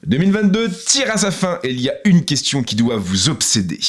2022 tire à sa fin et il y a une question qui doit vous obséder.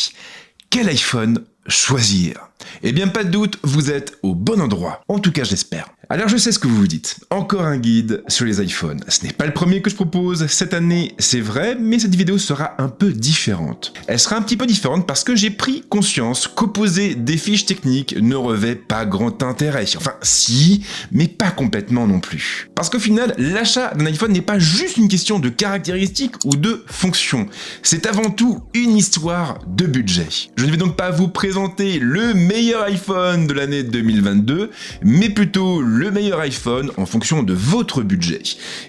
Quel iPhone choisir? Eh bien pas de doute, vous êtes au bon endroit. En tout cas j'espère. Alors je sais ce que vous vous dites. Encore un guide sur les iPhones. Ce n'est pas le premier que je propose cette année, c'est vrai, mais cette vidéo sera un peu différente. Elle sera un petit peu différente parce que j'ai pris conscience qu'opposer des fiches techniques ne revêt pas grand intérêt. Enfin si, mais pas complètement non plus. Parce qu'au final, l'achat d'un iPhone n'est pas juste une question de caractéristiques ou de fonctions. C'est avant tout une histoire de budget. Je ne vais donc pas vous présenter le meilleur iPhone de l'année 2022, mais plutôt le meilleur iPhone en fonction de votre budget.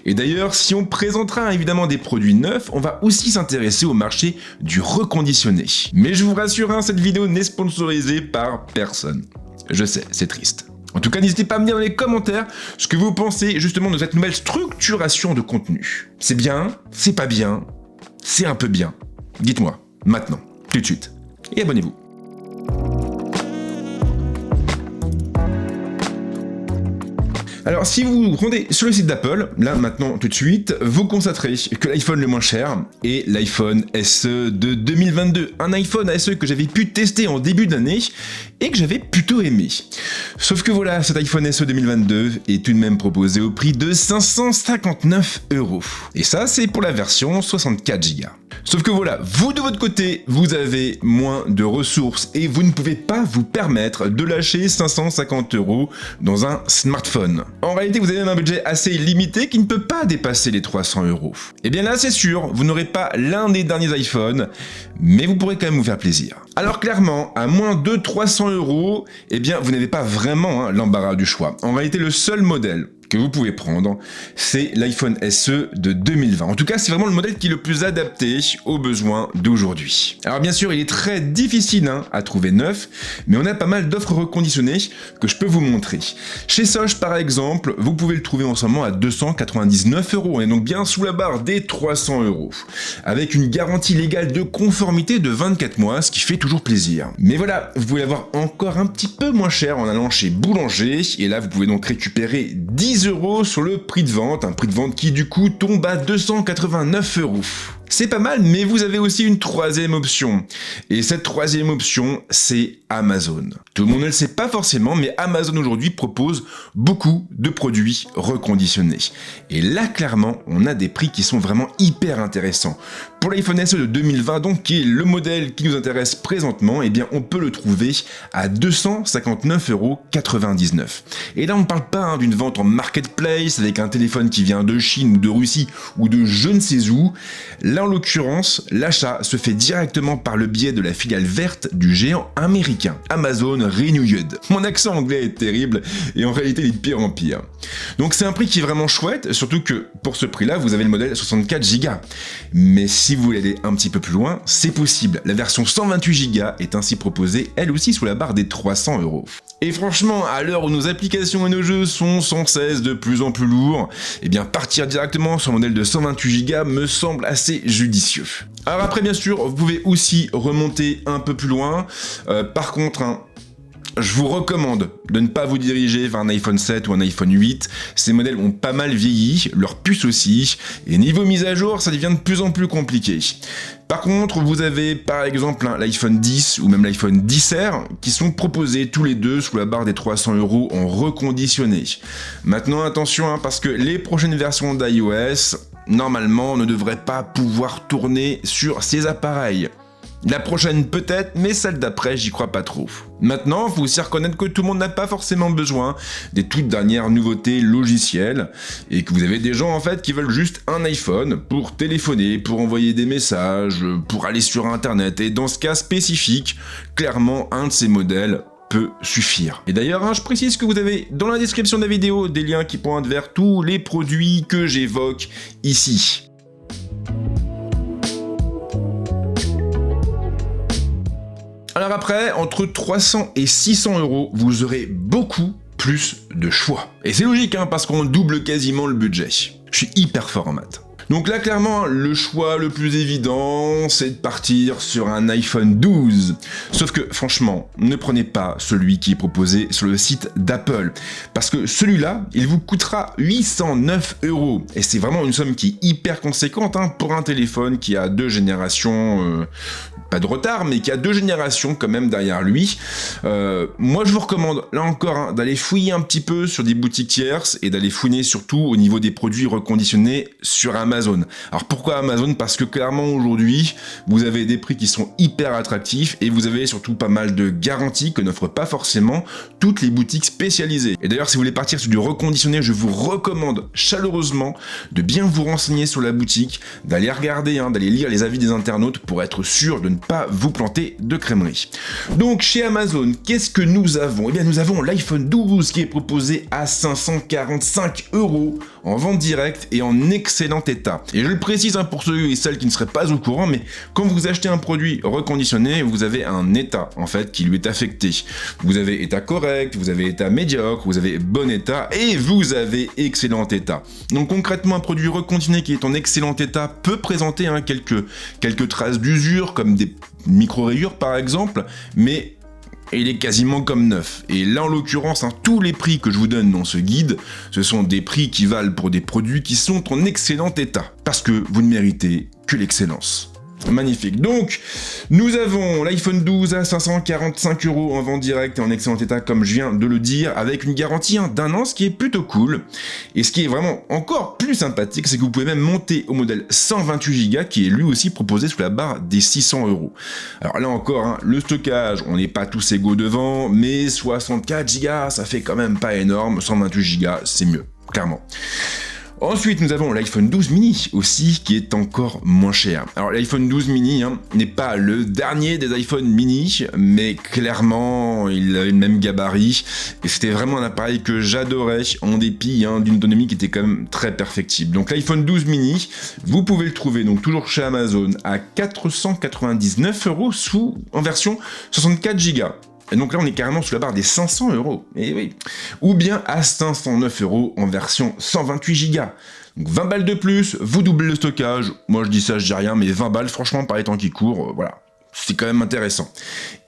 Et d'ailleurs, si on présentera évidemment des produits neufs, on va aussi s'intéresser au marché du reconditionné. Mais je vous rassure, cette vidéo n'est sponsorisée par personne. Je sais, c'est triste. En tout cas, n'hésitez pas à me dire dans les commentaires ce que vous pensez justement de cette nouvelle structuration de contenu. C'est bien, c'est pas bien, c'est un peu bien. Dites-moi, maintenant, tout de suite. Et abonnez-vous. Alors si vous vous rendez sur le site d'Apple, là maintenant tout de suite, vous constaterez que l'iPhone le moins cher est l'iPhone SE de 2022. Un iPhone SE que j'avais pu tester en début d'année et que j'avais plutôt aimé. Sauf que voilà, cet iPhone SE 2022 est tout de même proposé au prix de 559 €. Et ça c'est pour la version 64 Go. Sauf que voilà, vous de votre côté, vous avez moins de ressources et vous ne pouvez pas vous permettre de lâcher 550 € dans un smartphone. En réalité, vous avez un budget assez limité qui ne peut pas dépasser les 300 €. Et bien là, c'est sûr, vous n'aurez pas l'un des derniers iPhones, mais vous pourrez quand même vous faire plaisir. Alors clairement, à moins de 300 €, eh bien, vous n'avez pas vraiment l'embarras du choix. En réalité, le seul modèle que vous pouvez prendre, c'est l'iPhone SE de 2020. En tout cas, c'est vraiment le modèle qui est le plus adapté aux besoins d'aujourd'hui. Alors bien sûr, il est très difficile à trouver neuf, mais on a pas mal d'offres reconditionnées que je peux vous montrer. Chez Sosh, par exemple, vous pouvez le trouver en ce moment à 299 €, on est donc bien sous la barre des 300 €, avec une garantie légale de conformité de 24 mois, ce qui fait toujours plaisir. Mais voilà, vous pouvez l'avoir encore un petit peu moins cher en allant chez Boulanger, et là vous pouvez donc récupérer 10 € sur le prix de vente, un prix de vente qui du coup tombe à 289 €. C'est pas mal, mais vous avez aussi une troisième option. Et cette troisième option, c'est Amazon. Tout le monde ne le sait pas forcément, mais Amazon aujourd'hui propose beaucoup de produits reconditionnés. Et là, clairement, on a des prix qui sont vraiment hyper intéressants. Pour l'iPhone SE de 2020, donc, qui est le modèle qui nous intéresse présentement, eh bien, on peut le trouver à 259,99 €. Et là, on ne parle pas d'une vente en marketplace avec un téléphone qui vient de Chine ou de Russie ou de je ne sais où. Là, en l'occurrence, l'achat se fait directement par le biais de la filiale verte du géant américain, Amazon Renewed. Mon accent anglais est terrible et en réalité il est de pire en pire. Donc c'est un prix qui est vraiment chouette, surtout que pour ce prix-là, vous avez le modèle 64 Go. Mais si vous voulez aller un petit peu plus loin, c'est possible. La version 128 Go est ainsi proposée, elle aussi sous la barre des 300 €. Et franchement, à l'heure où nos applications et nos jeux sont sans cesse de plus en plus lourds, eh bien partir directement sur un modèle de 128 Go me semble assez judicieux. Alors après, bien sûr, vous pouvez aussi remonter un peu plus loin. Par contre, je vous recommande de ne pas vous diriger vers un iPhone 7 ou un iPhone 8. Ces modèles ont pas mal vieilli, leur puce aussi, et niveau mise à jour, ça devient de plus en plus compliqué. Par contre, vous avez par exemple l'iPhone 10 ou même l'iPhone 10R qui sont proposés tous les deux sous la barre des 300 € en reconditionné. Maintenant, attention, parce que les prochaines versions d'iOS, normalement, ne devraient pas pouvoir tourner sur ces appareils. La prochaine peut-être, mais celle d'après, j'y crois pas trop. Maintenant, il faut aussi reconnaître que tout le monde n'a pas forcément besoin des toutes dernières nouveautés logicielles et que vous avez des gens en fait qui veulent juste un iPhone pour téléphoner, pour envoyer des messages, pour aller sur internet. Et dans ce cas spécifique, clairement, un de ces modèles peut suffire. Et d'ailleurs, je précise que vous avez dans la description de la vidéo des liens qui pointent vers tous les produits que j'évoque ici. Alors après, entre 300 et 600 €, vous aurez beaucoup plus de choix. Et c'est logique, parce qu'on double quasiment le budget. Je suis hyper fort en maths. Donc là, clairement, le choix le plus évident, c'est de partir sur un iPhone 12. Sauf que, franchement, ne prenez pas celui qui est proposé sur le site d'Apple. Parce que celui-là, il vous coûtera 809 €. Et c'est vraiment une somme qui est hyper conséquente pour un téléphone qui a 2 générations, pas de retard, mais qui a 2 générations quand même derrière lui. Moi, je vous recommande, là encore, d'aller fouiller un petit peu sur des boutiques tierces et d'aller fouiner surtout au niveau des produits reconditionnés sur Amazon. Alors pourquoi Amazon? Parce que clairement aujourd'hui, vous avez des prix qui sont hyper attractifs et vous avez surtout pas mal de garanties que n'offrent pas forcément toutes les boutiques spécialisées. Et d'ailleurs, si vous voulez partir sur du reconditionné, je vous recommande chaleureusement de bien vous renseigner sur la boutique, d'aller regarder, d'aller lire les avis des internautes pour être sûr de ne pas vous planter de crèmerie. Donc chez Amazon, qu'est-ce que nous avons? Eh bien nous avons l'iPhone 12 qui est proposé à 545 € en vente directe et en excellent état. Et je le précise pour ceux et celles qui ne seraient pas au courant, mais quand vous achetez un produit reconditionné, vous avez un état en fait qui lui est affecté. Vous avez état correct, vous avez état médiocre, vous avez bon état et vous avez excellent état. Donc concrètement, un produit reconditionné qui est en excellent état peut présenter quelques traces d'usure comme des micro-rayures par exemple, mais il est quasiment comme neuf. Et là, en l'occurrence, tous les prix que je vous donne dans ce guide, ce sont des prix qui valent pour des produits qui sont en excellent état. Parce que vous ne méritez que l'excellence. Magnifique. Donc, nous avons l'iPhone 12 à 545 € en vente directe et en excellent état, comme je viens de le dire, avec une garantie d'1 an, ce qui est plutôt cool. Et ce qui est vraiment encore plus sympathique, c'est que vous pouvez même monter au modèle 128 Go, qui est lui aussi proposé sous la barre des 600 €. Alors là encore, le stockage, on n'est pas tous égaux devant, mais 64 Go, ça fait quand même pas énorme. 128 Go, c'est mieux, clairement. Ensuite, nous avons l'iPhone 12 mini aussi, qui est encore moins cher. Alors l'iPhone 12 mini n'est pas le dernier des iPhone mini, mais clairement, il a le même gabarit, et c'était vraiment un appareil que j'adorais, en dépit d'une autonomie qui était quand même très perfectible. Donc l'iPhone 12 mini, vous pouvez le trouver donc toujours chez Amazon à 499 € en version 64 Go. Et donc là, on est carrément sous la barre des 500 €. Et oui. Ou bien à 509 € en version 128 Go. Donc 20 balles de plus, vous doublez le stockage. Moi, je dis ça, je dis rien, mais 20 balles, franchement, par les temps qui courent, voilà. C'est quand même intéressant.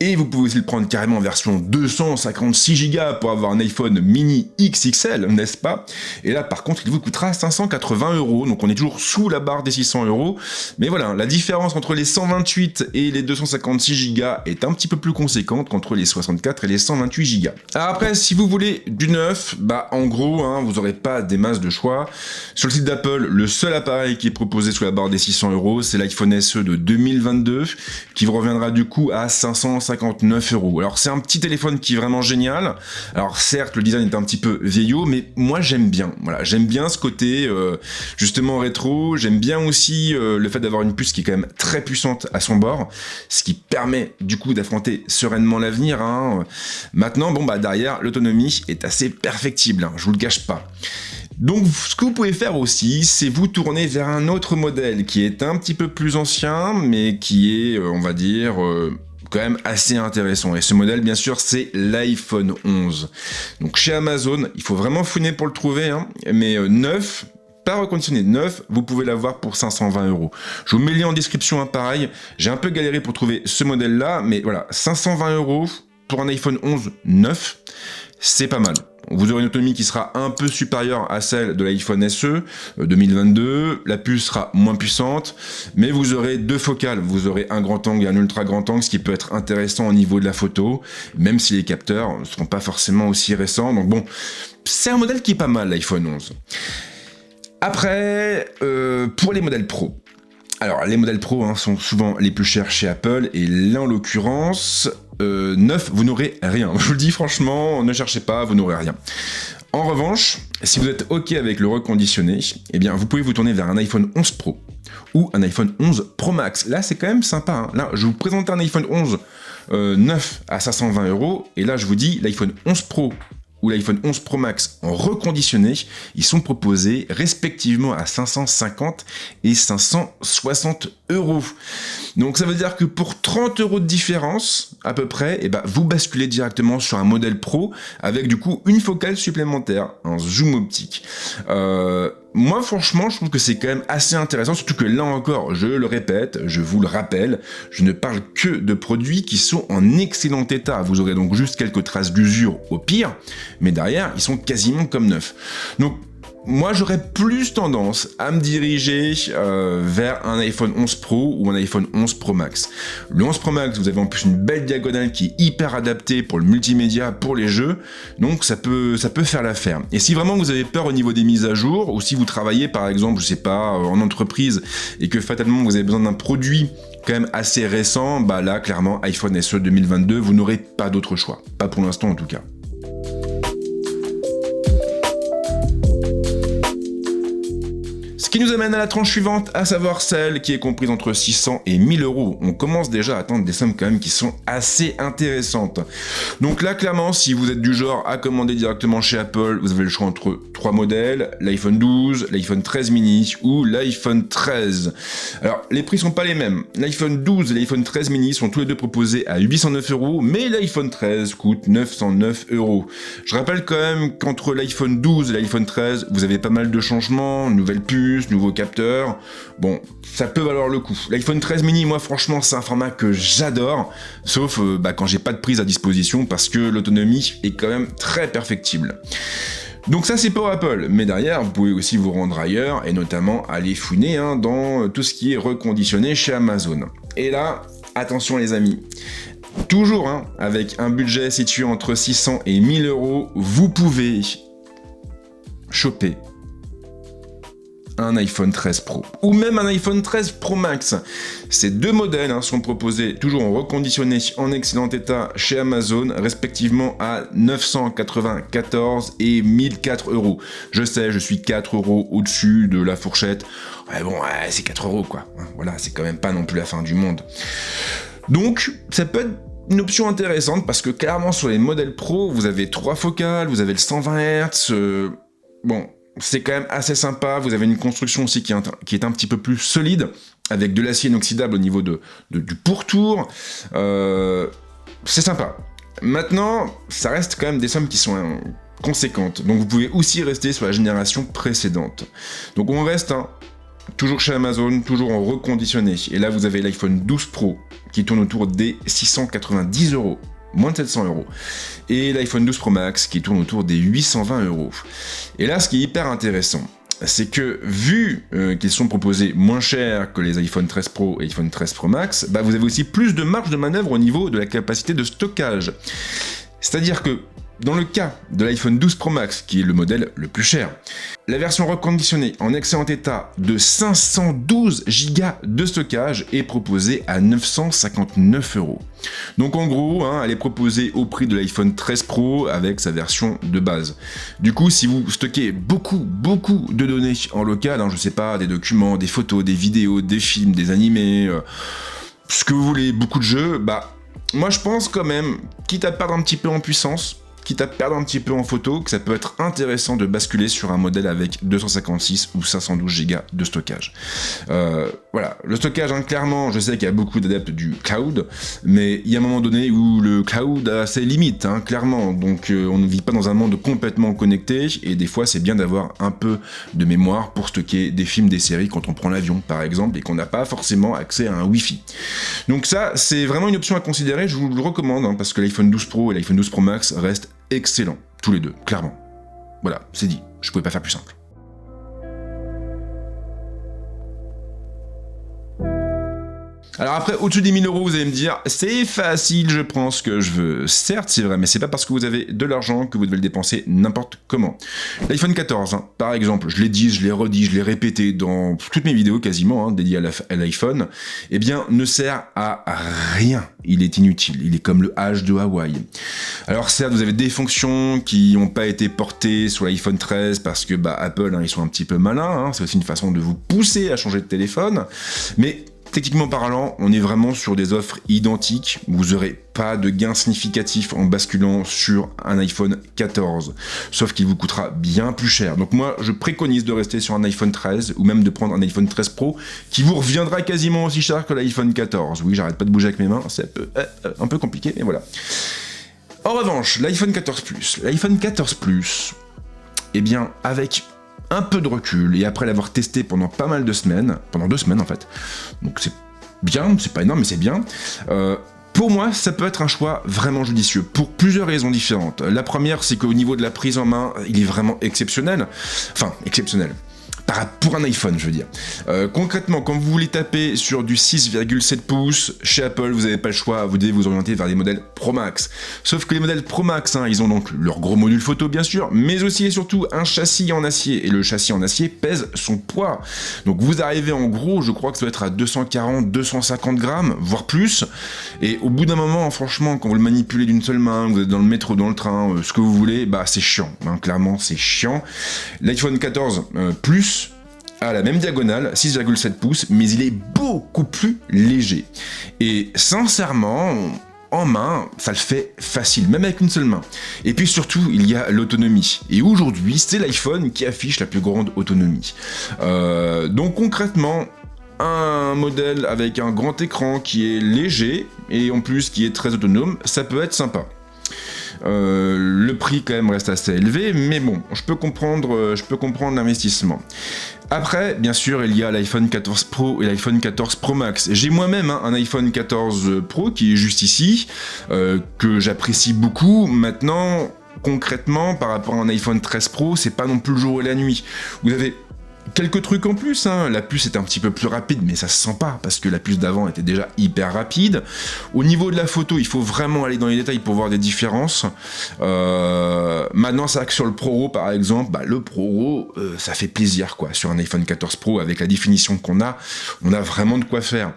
Et vous pouvez aussi le prendre carrément en version 256 Go pour avoir un iPhone mini XXL, n'est-ce pas? Et là, par contre, il vous coûtera 580 €. Donc on est toujours sous la barre des 600 €. Mais voilà, la différence entre les 128 et les 256 Go est un petit peu plus conséquente qu'entre les 64 et les 128 Go. Alors après, si vous voulez du neuf, en gros, vous n'aurez pas des masses de choix. Sur le site d'Apple, le seul appareil qui est proposé sous la barre des 600 €, c'est l'iPhone SE de 2022, qui reviendra du coup à 559 €. Alors c'est un petit téléphone qui est vraiment génial. Alors certes, le design est un petit peu vieillot, mais moi j'aime bien. Voilà, j'aime bien ce côté justement rétro. J'aime bien aussi le fait d'avoir une puce qui est quand même très puissante à son bord, ce qui permet du coup d'affronter sereinement l'avenir. Maintenant, derrière, l'autonomie est assez perfectible. Je vous le cache pas. Donc ce que vous pouvez faire aussi, c'est vous tourner vers un autre modèle qui est un petit peu plus ancien, mais qui est, on va dire, quand même assez intéressant. Et ce modèle, bien sûr, c'est l'iPhone 11. Donc chez Amazon, il faut vraiment fouiner pour le trouver, mais neuf, pas reconditionné, neuf, vous pouvez l'avoir pour 520 €. Je vous mets le lien en description, pareil. J'ai un peu galéré pour trouver ce modèle-là, mais voilà, 520 € pour un iPhone 11 neuf, c'est pas mal. Vous aurez une autonomie qui sera un peu supérieure à celle de l'iPhone SE 2022, la puce sera moins puissante, mais vous aurez 2 focales, vous aurez un grand angle et un ultra grand angle, ce qui peut être intéressant au niveau de la photo, même si les capteurs ne seront pas forcément aussi récents, donc bon, c'est un modèle qui est pas mal l'iPhone 11. Après, pour les modèles Pro. Alors, les modèles Pro sont souvent les plus chers chez Apple, et là en l'occurrence, neuf, vous n'aurez rien. Je vous le dis franchement, ne cherchez pas, vous n'aurez rien. En revanche, si vous êtes OK avec le reconditionné, eh bien vous pouvez vous tourner vers un iPhone 11 Pro ou un iPhone 11 Pro Max. Là, c'est quand même sympa. Là, je vous présente un iPhone 11 neuf à 520 €, et là, je vous dis, l'iPhone 11 Pro ou l'iPhone 11 Pro Max en reconditionné, ils sont proposés respectivement à 550 et 560 €. Donc ça veut dire que pour 30 € de différence, à peu près, vous basculez directement sur un modèle Pro avec du coup une focale supplémentaire, un zoom optique. moi, franchement, je trouve que c'est quand même assez intéressant, surtout que là encore, je le répète, je vous le rappelle, je ne parle que de produits qui sont en excellent état. Vous aurez donc juste quelques traces d'usure au pire, mais derrière, ils sont quasiment comme neufs. Donc, moi, j'aurais plus tendance à me diriger vers un iPhone 11 Pro ou un iPhone 11 Pro Max. Le 11 Pro Max, vous avez en plus une belle diagonale qui est hyper adaptée pour le multimédia, pour les jeux, donc ça peut faire l'affaire. Et si vraiment vous avez peur au niveau des mises à jour, ou si vous travaillez par exemple, je sais pas, en entreprise, et que fatalement vous avez besoin d'un produit quand même assez récent, bah là, clairement, iPhone SE 2022, vous n'aurez pas d'autre choix. Pas pour l'instant en tout cas. Ce qui nous amène à la tranche suivante, à savoir celle qui est comprise entre 600 et 1000 euros. On commence déjà à atteindre des sommes quand même qui sont assez intéressantes. Donc là, clairement, si vous êtes du genre à commander directement chez Apple, vous avez le choix entre 3 modèles, l'iPhone 12, l'iPhone 13 mini ou l'iPhone 13. Alors, les prix sont pas les mêmes. L'iPhone 12 et l'iPhone 13 mini sont tous les deux proposés à 809 euros, mais l'iPhone 13 coûte 909 euros. Je rappelle quand même qu'entre l'iPhone 12 et l'iPhone 13, vous avez pas mal de changements, nouvelles puces, nouveaux capteurs, bon, ça peut valoir le coup. L'iPhone 13 mini, moi franchement, c'est un format que j'adore, sauf quand j'ai pas de prise à disposition, parce que l'autonomie est quand même très perfectible. Donc ça c'est pour Apple, mais derrière vous pouvez aussi vous rendre ailleurs, et notamment aller fouiner dans tout ce qui est reconditionné chez Amazon. Et là, attention les amis, toujours avec un budget situé entre 600 et 1000 euros, vous pouvez choper un iPhone 13 Pro ou même un iPhone 13 Pro Max. Ces deux modèles sont proposés toujours en reconditionné en excellent état chez Amazon, respectivement à 994 et 1004 euros. Je sais, je suis 4 euros au-dessus de la fourchette. Ouais, bon, c'est 4 euros quoi. Voilà, c'est quand même pas non plus la fin du monde. Donc, ça peut être une option intéressante parce que clairement sur les modèles Pro, vous avez 3 focales, vous avez le 120 Hz. Bon, c'est quand même assez sympa, vous avez une construction aussi qui est un petit peu plus solide, avec de l'acier inoxydable au niveau du pourtour, c'est sympa. Maintenant, ça reste quand même des sommes qui sont conséquentes, donc vous pouvez aussi rester sur la génération précédente. Donc on reste toujours chez Amazon, toujours en reconditionné, et là vous avez l'iPhone 12 Pro qui tourne autour des 690 euros. Moins de 700 euros. Et l'iPhone 12 Pro Max qui tourne autour des 820 euros. Et là, ce qui est hyper intéressant, c'est que vu qu'ils sont proposés moins cher que les iPhone 13 Pro et iPhone 13 Pro Max, vous avez aussi plus de marge de manœuvre au niveau de la capacité de stockage. C'est-à-dire que dans le cas de l'iPhone 12 Pro Max, qui est le modèle le plus cher, la version reconditionnée en excellent état de 512 Go de stockage est proposée à 959 euros. Donc en gros, elle est proposée au prix de l'iPhone 13 Pro avec sa version de base. Du coup, si vous stockez beaucoup de données en local, je sais pas, des documents, des photos, des vidéos, des films, des animés, ce que vous voulez, beaucoup de jeux, moi je pense quand même, quitte à perdre un petit peu en puissance, quitte à perdre un petit peu en photo, que ça peut être intéressant de basculer sur un modèle avec 256 ou 512 Go de stockage. Voilà, le stockage, clairement, je sais qu'il y a beaucoup d'adeptes du cloud, mais il y a un moment donné où le cloud a ses limites, clairement, donc on ne vit pas dans un monde complètement connecté, et des fois c'est bien d'avoir un peu de mémoire pour stocker des films, des séries quand on prend l'avion, par exemple, et qu'on n'a pas forcément accès à un Wi-Fi. Donc ça, c'est vraiment une option à considérer, je vous le recommande, parce que l'iPhone 12 Pro et l'iPhone 12 Pro Max restent excellents, tous les deux, clairement. Voilà, c'est dit, je pouvais pas faire plus simple. Alors après, au-dessus des 1000 euros, vous allez me dire, c'est facile, je prends ce que je veux. Certes, c'est vrai, mais c'est pas parce que vous avez de l'argent que vous devez le dépenser n'importe comment. L'iPhone 14, par exemple, je l'ai dit, je l'ai redit, je l'ai répété dans toutes mes vidéos quasiment, dédiées à l'iPhone, ne sert à rien. Il est inutile, il est comme le H de Hawaï. Alors certes, vous avez des fonctions qui n'ont pas été portées sur l'iPhone 13 parce que Apple, ils sont un petit peu malins, c'est aussi une façon de vous pousser à changer de téléphone, mais techniquement parlant, on est vraiment sur des offres identiques. Vous n'aurez pas de gain significatif en basculant sur un iPhone 14, sauf qu'il vous coûtera bien plus cher. Donc moi, je préconise de rester sur un iPhone 13 ou même de prendre un iPhone 13 Pro qui vous reviendra quasiment aussi cher que l'iPhone 14. Oui, j'arrête pas de bouger avec mes mains, c'est un peu compliqué, mais voilà. En revanche, l'iPhone 14 Plus, eh bien, avec un peu de recul, et après l'avoir testé pendant pas mal de semaines, pendant 2 semaines en fait, donc c'est bien, c'est pas énorme mais c'est bien, pour moi, ça peut être un choix vraiment judicieux, pour plusieurs raisons différentes. La première, c'est qu'au niveau de la prise en main, il est vraiment exceptionnel. Enfin, exceptionnel. Pour un iPhone, je veux dire. Concrètement, quand vous voulez taper sur du 6,7 pouces, chez Apple, vous n'avez pas le choix, vous devez vous orienter vers des modèles Pro Max. Sauf que les modèles Pro Max, ils ont donc leur gros module photo, bien sûr, mais aussi et surtout un châssis en acier. Et le châssis en acier pèse son poids. Donc vous arrivez en gros, je crois que ça doit être à 240, 250 grammes, voire plus. Et au bout d'un moment, franchement, quand vous le manipulez d'une seule main, vous êtes dans le métro, dans le train, ce que vous voulez, bah c'est chiant. Clairement, c'est chiant. L'iPhone 14 Plus à la même diagonale, 6,7 pouces, mais il est beaucoup plus léger. Et sincèrement, en main, ça le fait facile, même avec une seule main. Et puis surtout, il y a l'autonomie. Et aujourd'hui, c'est l'iPhone qui affiche la plus grande autonomie. Donc concrètement, un modèle avec un grand écran qui est léger, et en plus qui est très autonome, ça peut être sympa. Le prix quand même reste assez élevé, mais bon, je peux comprendre l'investissement. Après, bien sûr, il y a l'iPhone 14 Pro et l'iPhone 14 Pro Max. J'ai moi-même un iPhone 14 Pro qui est juste ici, que j'apprécie beaucoup. Maintenant, concrètement, par rapport à un iPhone 13 Pro, c'est pas non plus le jour et la nuit. Vous avez quelques trucs en plus, la puce est un petit peu plus rapide, mais ça se sent pas, parce que la puce d'avant était déjà hyper rapide. Au niveau de la photo, il faut vraiment aller dans les détails pour voir des différences. Maintenant, c'est vrai que sur le Pro, par exemple, le Pro, ça fait plaisir, quoi. Sur un iPhone 14 Pro, avec la définition qu'on a, on a vraiment de quoi faire.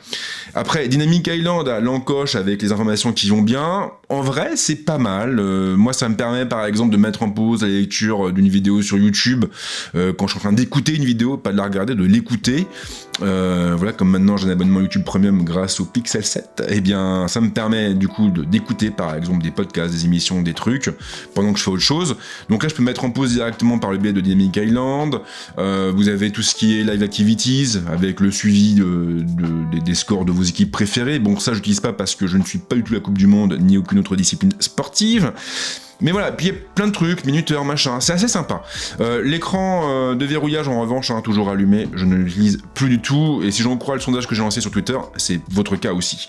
Après, Dynamic Island, l'encoche avec les informations qui vont bien, en vrai, c'est pas mal. Moi, ça me permet, par exemple, de mettre en pause la lecture d'une vidéo sur YouTube, quand je suis en train d'écouter une vidéo, pas de la regarder, de l'écouter. Voilà, comme maintenant j'ai un abonnement YouTube Premium grâce au Pixel 7, et bien ça me permet du coup d'écouter par exemple des podcasts, des émissions, des trucs pendant que je fais autre chose. Donc là je peux mettre en pause directement par le biais de Dynamic Island. Vous avez tout ce qui est Live Activities avec le suivi des scores de vos équipes préférées. Bon, ça j'utilise pas parce que je ne suis pas du tout la Coupe du Monde ni aucune autre discipline sportive. Mais voilà, puis il y a plein de trucs, minuteur, machin, c'est assez sympa. L'écran de verrouillage, en revanche, toujours allumé, je ne l'utilise plus du tout, et si j'en crois le sondage que j'ai lancé sur Twitter, c'est votre cas aussi.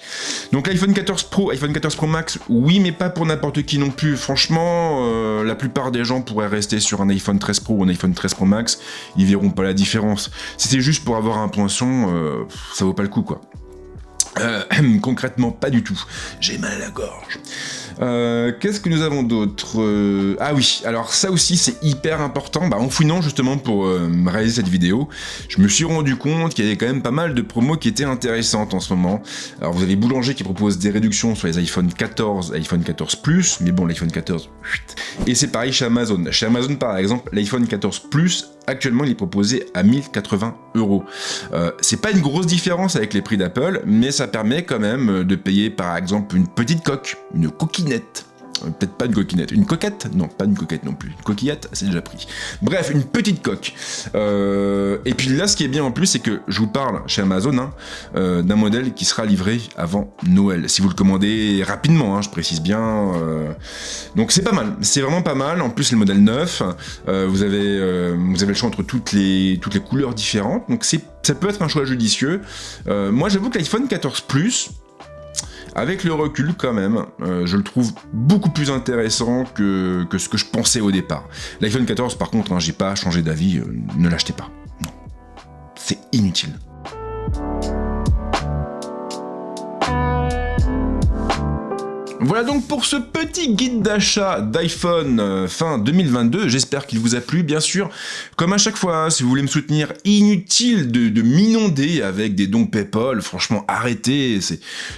Donc l'iPhone 14 Pro, iPhone 14 Pro Max, oui, mais pas pour n'importe qui non plus. Franchement, la plupart des gens pourraient rester sur un iPhone 13 Pro ou un iPhone 13 Pro Max, ils verront pas la différence. Si c'est juste pour avoir un point son, ça vaut pas le coup, quoi. Concrètement, pas du tout. J'ai mal à la gorge. Qu'est-ce que nous avons d'autre? Ah oui, alors ça aussi c'est hyper important. En fouinant justement pour réaliser cette vidéo, je me suis rendu compte qu'il y avait quand même pas mal de promos qui étaient intéressantes en ce moment. Alors vous avez Boulanger qui propose des réductions sur les iPhone 14, iPhone 14 Plus, mais bon l'iPhone 14, et c'est pareil chez Amazon. Chez Amazon par exemple, l'iPhone 14 Plus, actuellement il est proposé à 1080 €. C'est pas une grosse différence avec les prix d'Apple, mais ça permet quand même de payer par exemple une petite coque, une coquinette. Peut-être pas une coquinette, une coquette? Non, pas une coquette non plus. Une coquillette, c'est déjà pris. Bref, une petite coque. Et puis là, ce qui est bien en plus, c'est que je vous parle chez Amazon d'un modèle qui sera livré avant Noël. Si vous le commandez rapidement, je précise bien. Donc c'est pas mal, c'est vraiment pas mal. En plus, c'est le modèle neuf. Vous avez le choix entre toutes les couleurs différentes. Donc ça peut être un choix judicieux. Moi, j'avoue que l'iPhone 14 Plus, avec le recul quand même, je le trouve beaucoup plus intéressant que ce que je pensais au départ. L'iPhone 14 par contre, j'ai pas changé d'avis, ne l'achetez pas. Non. C'est inutile. Voilà donc pour ce petit guide d'achat d'iPhone fin 2022, j'espère qu'il vous a plu, bien sûr. Comme à chaque fois, si vous voulez me soutenir, inutile de m'inonder avec des dons PayPal, franchement arrêtez,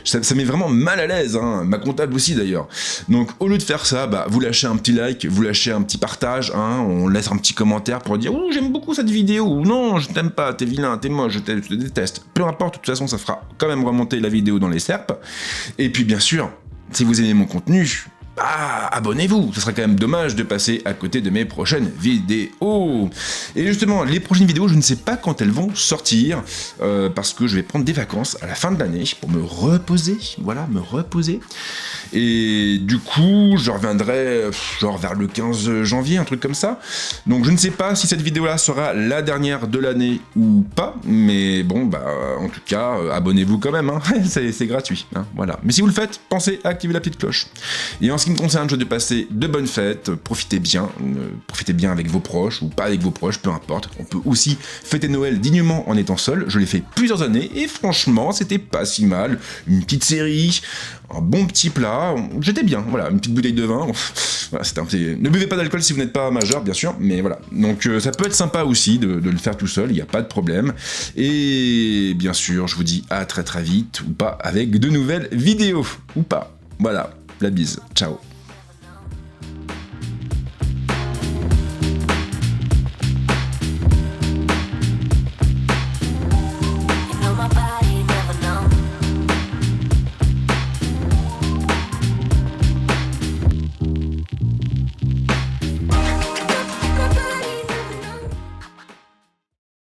ça met vraiment mal à l'aise, ma comptable aussi d'ailleurs. Donc au lieu de faire ça, vous lâchez un petit like, vous lâchez un petit partage, on laisse un petit commentaire pour dire « Oh, j'aime beaucoup cette vidéo » ou « Non, je t'aime pas, t'es vilain, t'es moche, je te déteste ». Peu importe, de toute façon, ça fera quand même remonter la vidéo dans les SERP. Et puis bien sûr, si vous aimez mon contenu, bah abonnez-vous, ce serait quand même dommage de passer à côté de mes prochaines vidéos. Et justement, les prochaines vidéos, je ne sais pas quand elles vont sortir, parce que je vais prendre des vacances à la fin de l'année pour me reposer, voilà, me reposer. Et du coup, je reviendrai genre vers le 15 janvier, un truc comme ça. Donc je ne sais pas si cette vidéo-là sera la dernière de l'année ou pas, mais bon, bah en tout cas, abonnez-vous quand même, hein. c'est gratuit, hein, voilà. Mais si vous le faites, pensez à activer la petite cloche. Et en ce qui me concerne, je vais passer de bonnes fêtes, profitez bien avec vos proches, ou pas avec vos proches, peu importe. On peut aussi fêter Noël dignement en étant seul, je l'ai fait plusieurs années, et franchement, c'était pas si mal. Une petite série, un bon petit plat, j'étais bien, voilà, une petite bouteille de vin, voilà, ne buvez pas d'alcool si vous n'êtes pas majeur, bien sûr, mais voilà. Donc ça peut être sympa aussi de le faire tout seul, il n'y a pas de problème. Et bien sûr, je vous dis à très très vite, ou pas, avec de nouvelles vidéos, ou pas. Voilà, la bise, ciao.